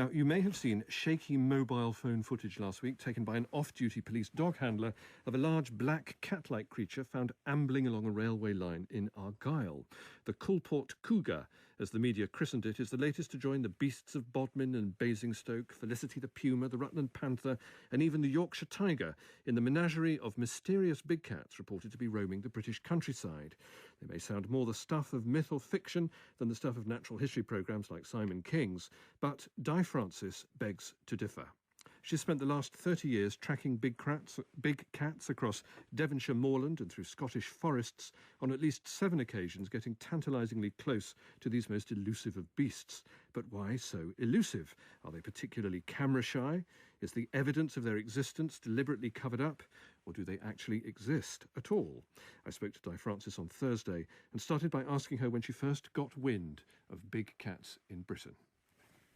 Now, you may have seen shaky mobile phone footage last week taken by an off-duty police dog handler of a large black cat-like creature found ambling along a railway line in Argyll. The Coulport Cougar, as the media christened it, is the latest to join the beasts of Bodmin and Basingstoke, Felicity the Puma, the Rutland Panther, and even the Yorkshire Tiger in the menagerie of mysterious big cats reported to be roaming the British countryside. They may sound more the stuff of myth or fiction than the stuff of natural history programmes like Simon King's, but Di Francis begs to differ. She's spent the last 30 years tracking big cats across Devonshire moorland and through Scottish forests, on at least 7 occasions getting tantalisingly close to these most elusive of beasts. But why so elusive? Are they particularly camera-shy? Is the evidence of their existence deliberately covered up? Or do they actually exist at all? I spoke to Di Francis on Thursday and started by asking her when she first got wind of big cats in Britain.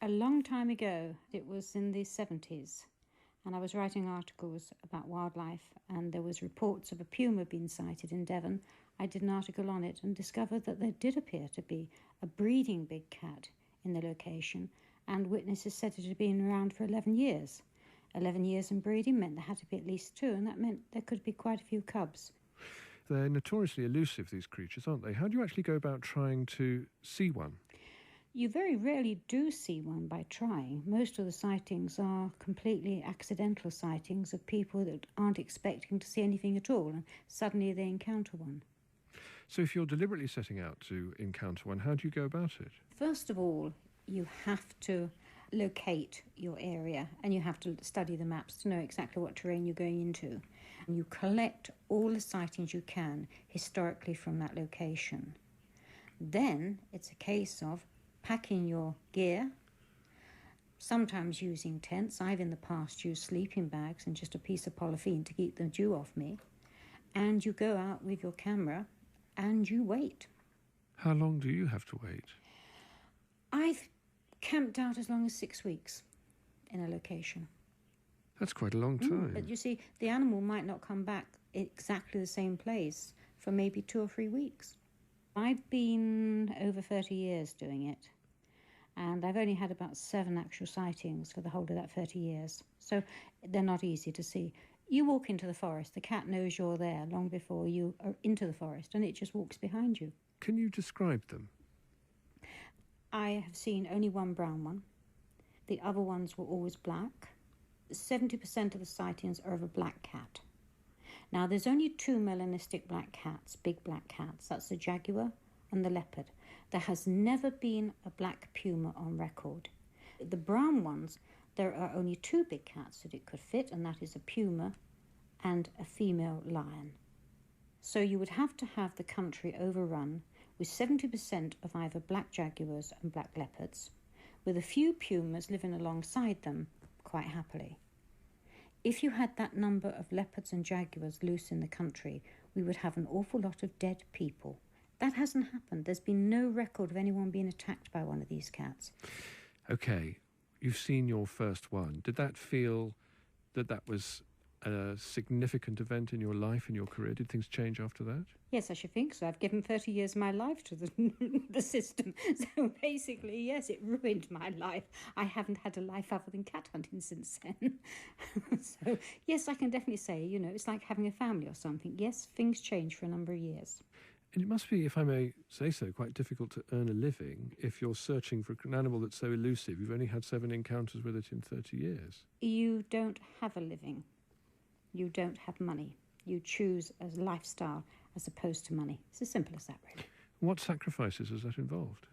A long time ago, it was in the 70s, and I was writing articles about wildlife, and there was reports of a puma being sighted in Devon. I did an article on it and discovered that there did appear to be a breeding big cat in the location, and witnesses said it had been around for 11 years. 11 years in breeding meant there had to be at least 2, and that meant there could be quite a few cubs. They're notoriously elusive, these creatures, aren't they? How do you actually go about trying to see one? You very rarely do see one by trying. Most of the sightings are completely accidental sightings of people that aren't expecting to see anything at all, and suddenly they encounter one. So if you're deliberately setting out to encounter one, how do you go about it? First of all, you have to locate your area, and you have to study the maps to know exactly what terrain you're going into. And you collect all the sightings you can historically from that location. Then it's a case of packing your gear, sometimes using tents. I've in the past used sleeping bags and just a piece of polythene to keep the dew off me. And you go out with your camera and you wait. How long do you have to wait? I've camped out as long as 6 weeks in a location. That's quite a long time. But you see, the animal might not come back exactly the same place for maybe 2 or 3 weeks. I've been over 30 years doing it, and I've only had about 7 actual sightings for the whole of that 30 years. So they're not easy to see. You walk into the forest, the cat knows you're there long before you are into the forest, and it just walks behind you. Can you describe them? I have seen only one brown one. The other ones were always black. 70% of the sightings are of a black cat. Now, there's only 2 melanistic black cats, big black cats. That's the jaguar and the leopard. There has never been a black puma on record. The brown ones, there are only 2 big cats that it could fit, and that is a puma and a female lion. So you would have to have the country overrun with 70% of either black jaguars and black leopards, with a few pumas living alongside them quite happily. If you had that number of leopards and jaguars loose in the country, we would have an awful lot of dead people. That hasn't happened. There's been no record of anyone being attacked by one of these cats. OK, you've seen your first one. Did that feel that was a significant event in your life, in your career? Did things change after that? Yes, I should think so. I've given 30 years of my life to the system. So basically, yes, it ruined my life. I haven't had a life other than cat hunting since then. So, yes, I can definitely say, it's like having a family or something. Yes, things change for a number of years. And it must be, if I may say so, quite difficult to earn a living if you're searching for an animal that's so elusive. You've only had 7 encounters with it in 30 years. You don't have a living. You don't have money. You choose a lifestyle as opposed to money. It's as simple as that, really. What sacrifices has that involved?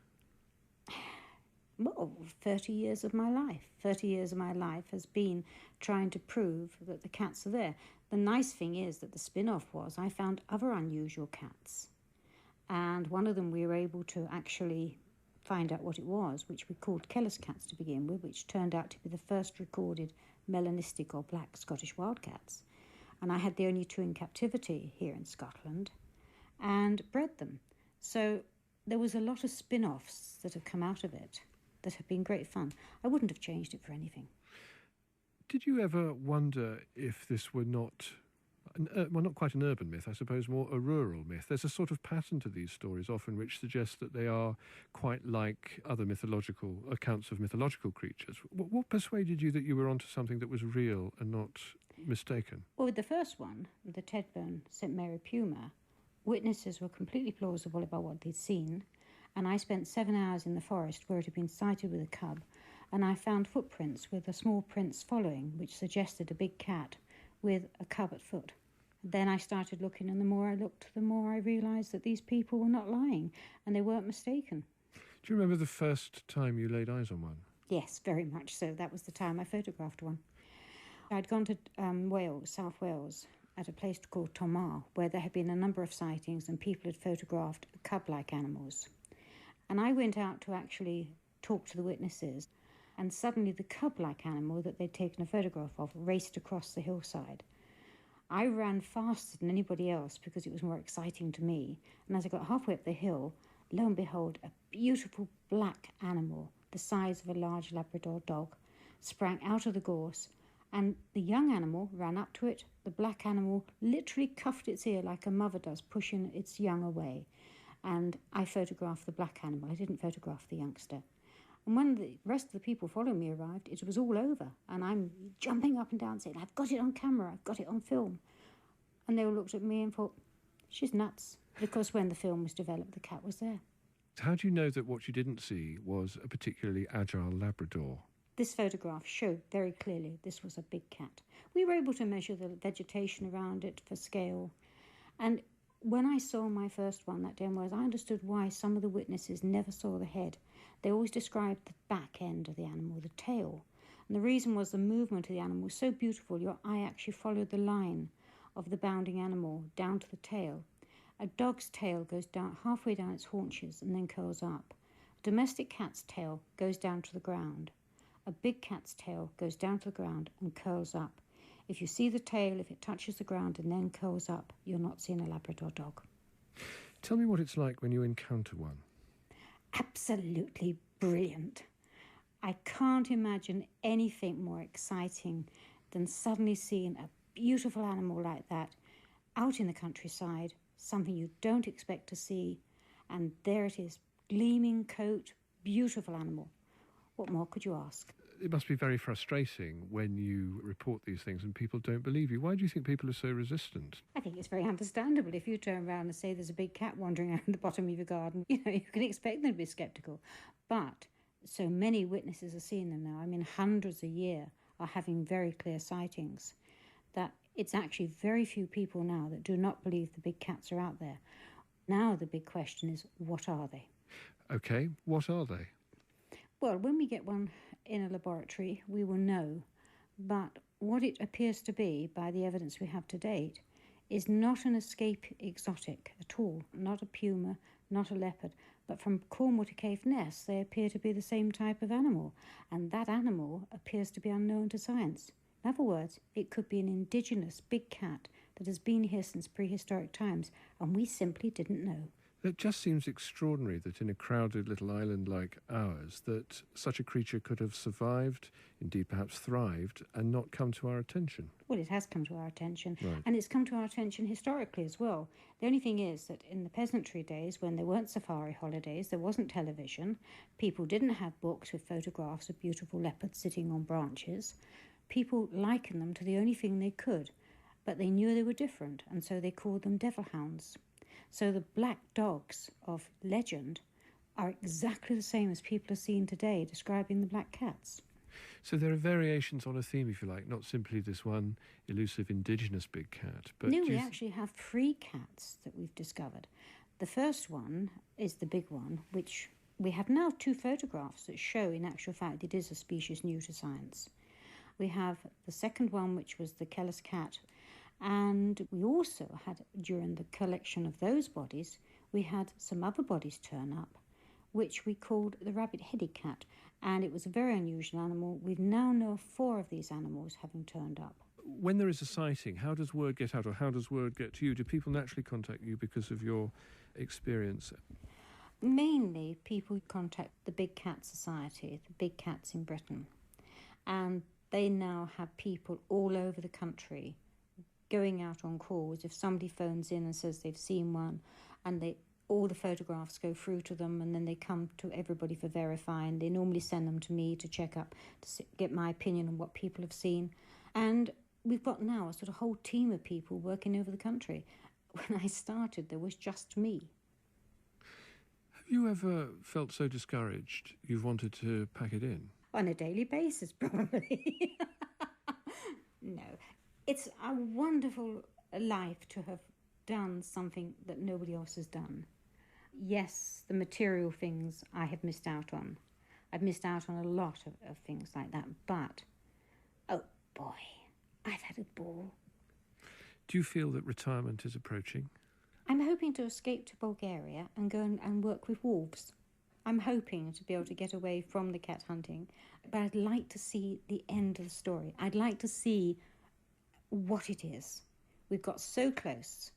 Well, 30 years of my life. 30 years of my life has been trying to prove that the cats are there. The nice thing is that the spin-off was I found other unusual cats. And one of them we were able to actually find out what it was, which we called Keller's cats to begin with, which turned out to be the first recorded melanistic or black Scottish wildcats. And I had the only 2 in captivity here in Scotland and bred them. So there was a lot of spin-offs that have come out of it that have been great fun. I wouldn't have changed it for anything. Did you ever wonder if this were not well, not quite an urban myth, I suppose more a rural myth. There's a sort of pattern to these stories often which suggests that they are quite like other mythological accounts of mythological creatures. What persuaded you that you were onto something that was real and not mistaken? Well, with the first one, the Tedburn St Mary Puma, witnesses were completely plausible about what they'd seen, and I spent 7 hours in the forest where it had been sighted with a cub, and I found footprints with a small prints following, which suggested a big cat with a cub at foot. Then I started looking, and the more I looked, the more I realised that these people were not lying, and they weren't mistaken. Do you remember the first time you laid eyes on one? Yes, very much so. That was the time I photographed one. I'd gone to Wales, South Wales, at a place called Tomar, where there had been a number of sightings and people had photographed cub-like animals. And I went out to actually talk to the witnesses, and suddenly the cub-like animal that they'd taken a photograph of raced across the hillside. I ran faster than anybody else because it was more exciting to me, and as I got halfway up the hill, lo and behold, a beautiful black animal, the size of a large Labrador dog, sprang out of the gorse, and the young animal ran up to it. The black animal literally cuffed its ear like a mother does, pushing its young away. And I photographed the black animal. I didn't photograph the youngster. And when the rest of the people following me arrived, it was all over. And I'm jumping up and down saying, I've got it on camera, I've got it on film. And they all looked at me and thought, she's nuts. Because when the film was developed, the cat was there. How do you know that what you didn't see was a particularly agile Labrador? This photograph showed very clearly this was a big cat. We were able to measure the vegetation around it for scale. And when I saw my first one that day in Wales, I understood why some of the witnesses never saw the head. They always described the back end of the animal, the tail. And the reason was the movement of the animal was so beautiful, your eye actually followed the line of the bounding animal down to the tail. A dog's tail goes down halfway down its haunches and then curls up. A domestic cat's tail goes down to the ground. A big cat's tail goes down to the ground and curls up. If you see the tail, if it touches the ground and then curls up, you're not seeing a Labrador dog. Tell me what it's like when you encounter one. Absolutely brilliant. I can't imagine anything more exciting than suddenly seeing a beautiful animal like that out in the countryside, something you don't expect to see, and there it is, gleaming coat, beautiful animal. What more could you ask? It must be very frustrating when you report these things and people don't believe you. Why do you think people are so resistant? I think it's very understandable. If you turn around and say there's a big cat wandering out in the bottom of your garden, you can expect them to be sceptical. But so many witnesses are seeing them now. I mean, hundreds a year are having very clear sightings, that it's actually very few people now that do not believe the big cats are out there. Now the big question is, what are they? Okay, what are they? Well, when we get one in a laboratory, we will know. But what it appears to be, by the evidence we have to date, is not an escape exotic at all. Not a puma, not a leopard. But from Cornwall to Caithness, they appear to be the same type of animal. And that animal appears to be unknown to science. In other words, it could be an indigenous big cat that has been here since prehistoric times, and we simply didn't know. It just seems extraordinary that in a crowded little island like ours, that such a creature could have survived, indeed perhaps thrived, and not come to our attention. Well, it has come to our attention, Right. and it's come to our attention historically as well. The only thing is that in the peasantry days, when there weren't safari holidays, there wasn't television, people didn't have books with photographs of beautiful leopards sitting on branches. People likened them to the only thing they could, but they knew they were different, and so they called them devil hounds. So the black dogs of legend are exactly the same as people are seeing today describing the black cats. So there are variations on a theme, if you like, not simply this one elusive indigenous big cat. But No, we actually have 3 cats that we've discovered. The first one is the big one, which we have now 2 photographs that show, in actual fact, it is a species new to science. We have the second one, which was the Kellis cat. And we also had, during the collection of those bodies, we had some other bodies turn up, which we called the rabbit-headed cat. And it was a very unusual animal. We now know of 4 of these animals having turned up. when there is a sighting, how does word get out, or how does word get to you? Do people naturally contact you because of your experience? Mainly, people contact the Big Cat Society, the big cats in Britain. And they now have people all over the country going out on calls, if somebody phones in and says they've seen one, and all the photographs go through to them, and then they come to everybody for verifying. They normally send them to me to check up, to get my opinion on what people have seen. And we've got now a sort of whole team of people working over the country. When I started, there was just me. Have you ever felt so discouraged you've wanted to pack it in? On a daily basis, probably. No. It's a wonderful life to have done something that nobody else has done. Yes, the material things I have missed out on. I've missed out on a lot of things like that, but, oh boy, I've had a ball. Do you feel that retirement is approaching? I'm hoping to escape to Bulgaria and go and work with wolves. I'm hoping to be able to get away from the cat hunting, but I'd like to see the end of the story. I'd like to see what it is. We've got so close.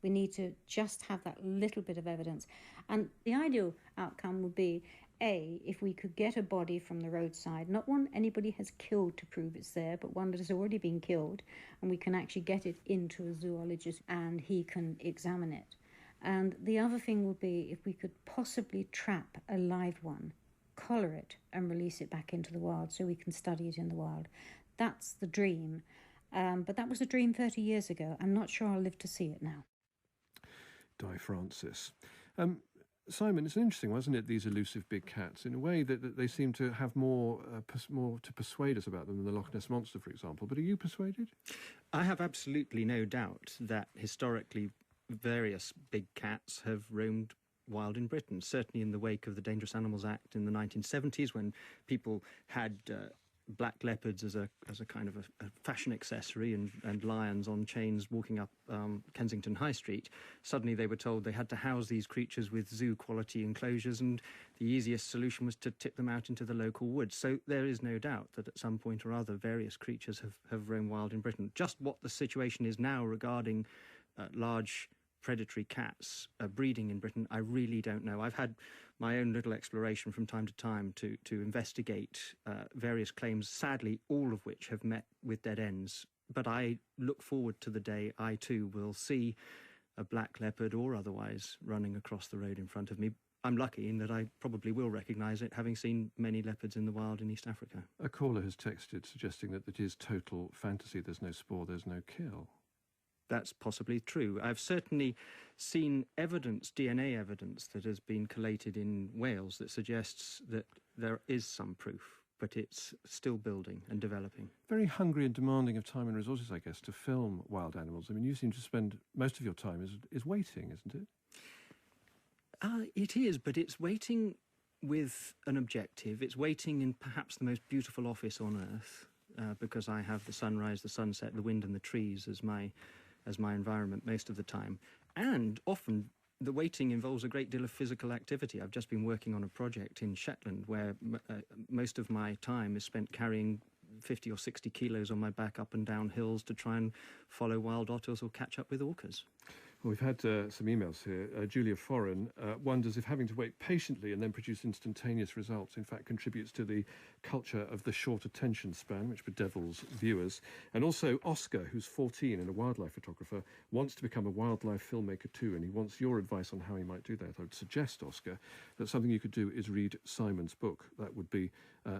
We need to just have that little bit of evidence. And the ideal outcome would be, A, if we could get a body from the roadside, not one anybody has killed to prove it's there, but one that has already been killed, and we can actually get it into a zoologist and he can examine it. And the other thing would be if we could possibly trap a live one, collar it and release it back into the wild so we can study it in the wild. That's the dream. But that was a dream 30 years ago. I'm not sure I'll live to see it now. Di Francis. Simon, it's interesting, wasn't it, these elusive big cats? In a way that they seem to have more to persuade us about them than the Loch Ness Monster, for example. But are you persuaded? I have absolutely no doubt that historically various big cats have roamed wild in Britain, certainly in the wake of the Dangerous Animals Act in the 1970s, when people had black leopards as a kind of a fashion accessory and lions on chains walking up Kensington High Street. Suddenly they were told they had to house these creatures with zoo quality enclosures, and the easiest solution was to tip them out into the local woods. So there is no doubt that at some point or other various creatures have roamed wild in Britain. Just what the situation is now regarding large predatory cats breeding in Britain, I really don't know. I've had my own little exploration from time to time to investigate various claims, sadly all of which have met with dead ends. But I look forward to the day I too will see a black leopard or otherwise running across the road in front of me. I'm lucky in that I probably will recognise it, having seen many leopards in the wild in East Africa. A caller has texted suggesting that it is total fantasy. There's no spoor, there's no kill. That's possibly true. I've certainly seen evidence, DNA evidence, that has been collated in Wales that suggests that there is some proof, but it's still building and developing. Very hungry and demanding of time and resources, I guess, to film wild animals. I mean, you seem to spend most of your time is waiting, isn't it? It is, but it's waiting with an objective. It's waiting in perhaps the most beautiful office on earth, because I have the sunrise, the sunset, the wind and the trees as my environment most of the time. And often the waiting involves a great deal of physical activity. I've just been working on a project in Shetland where most of my time is spent carrying 50 or 60 kilos on my back up and down hills to try and follow wild otters or catch up with orcas. Well, we've had some emails here. Julia Foreign wonders if having to wait patiently and then produce instantaneous results, in fact, contributes to the culture of the short attention span, which bedevils viewers. And also Oscar, who's 14 and a wildlife photographer, wants to become a wildlife filmmaker too, and he wants your advice on how he might do that. I would suggest, Oscar, that something you could do is read Simon's book. That would be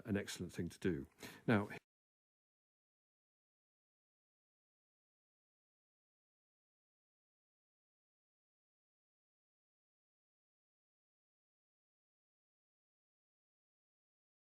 an excellent thing to do. Now,